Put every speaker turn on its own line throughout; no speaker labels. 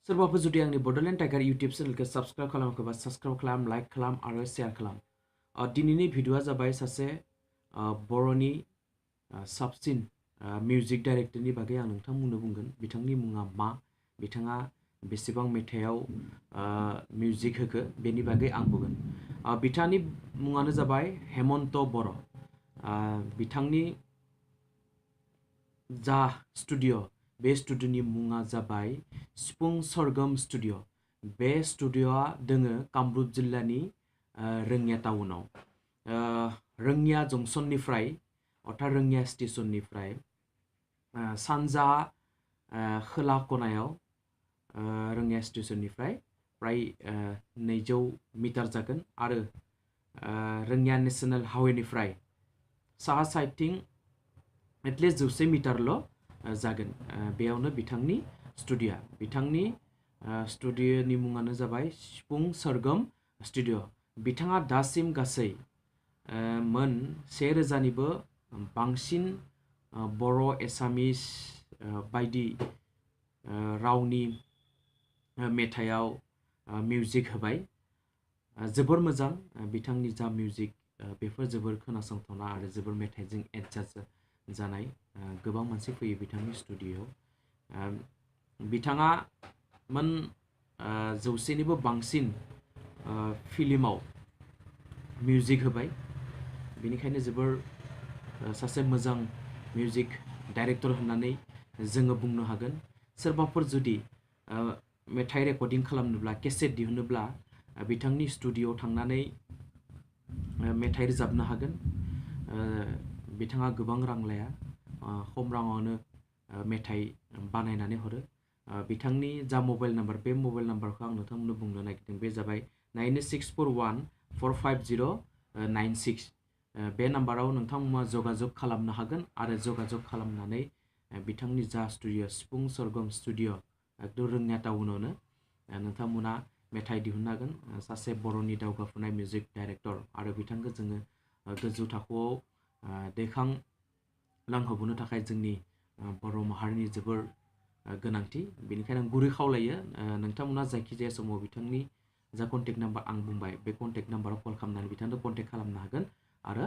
सोरबाफोर जुदि आंनि बड'लेण्ड टाइगार इउटिउब चेनेलखौ साबस्क्राइब खालामाखैबा साबस्क्राइब खालाम, लाइक खालाम आरो शेयार खालाम। दिनैनि भिडिअ'आ जाबाय सासे बर'नि साबसिन मिउजिक डाइरेक्टरनि बागै आं नोंथांमोननो बुंगोन। बिथांनि मुङा मा, बिथाङा बेसेबां मेथाइआव मिउजिक होखो बेनि बागै आं बुंगोन। बिथांनि मुङानो जाबाय हेमन्त बर'। बिथांनि जा स्टुडिअ' बे स्टुडिअ'नि मुङा जाबाय सिफुं सwargom स्टुडिअ'। बे स्टुडिअ'आ दोङो कामरुप जिल्लानि rangiya टाउनाव। rangiya जंसननिफ्राय अर्थात rangiya स्टेशननिफ्राय सानजा खोला खनायाव rangiya स्टेशननिफ्राय प्राय 200 मिटार जागोन आरो rangiya नेशनेल हाइवेनिफ्राय साहा साइडथिं एटलिस्ट 100 मिटारल' जागोन। बेयावनो बिथांनि स्टुडिअ'। बिथांनि स्टुडिअ'नि मुङानो जाबाय सिफुं सwargom स्टुडिअ'। बिथाङा दासिम गासै मोन 1000निबो बांसिन बर', एसामिस बायदि रावनि मेथाइआव मिउजिक होबाय। जोबोर मोजां बिथांनि जा मिउजिक बेफोर जोबोर खोनासंथावना आरो जोबोर मेथाइजों एडजास्ट जानाय। गोबां मानसि फैयो बिथांनि स्टुडिअ'आव। बिथाङा मोन 100निबो बांसिन फिल्माव मिउजिक होबाय। बेनिखायनो जोबोर सासे मोजां मिउजिक डाइरेक्टर होननानै जोङो बुंनो हागोन। सोरबाफोर जुदि मेथाइ रेकर्डिं खालामनोब्ला, केसेट दिहुनोब्ला बिथांनि स्टुडिअ'आव थांनानै मेथाइ रोजाबनो हागोन। बिथाङा गोबां रां लाया, खम राङावनो मेथाइ बानायनानै हरो। बिथांनि जा मबाइल नाम्बार, बे मबाइल नाम्बारखौ आं नोंथांमोननो बुंनो नागिरदों। बे जाबाय 9641450996। बे नाम्बाराव नोंथांमोना जगाजग खालामनो हागोन आरो जगाजग खालामनानै बिथांनि जा स्टुडिअ' सिफुं सwargom स्टुडिअ' एकदम rangiya टाउनावनो नोंथांमोना मेथाइ दिहुननो हागोन। सासे बर'नि दावगाफुनाय मिउजिक डाइरेक्टर आरो बिथांखौ जोङो गोजौ थाखोआव दैखांलांहोनो थाखाय जोंनि बर' माहारिनि जोबोर गोनांथि। बेनिखायनो आं गुरै खावलायो नोंथांमोना जायखिजाया समाव बिथांनि जा कन्टेक्ट नाम्बार आं बुंबाय, बे कन्टेक्ट नाम्बाराव कल खालामनानै बिथांखौ कन्टेक्ट खालामनो हागोन आरो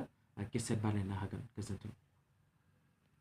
केसेट बानायनो हागोन। गोजोन्थों।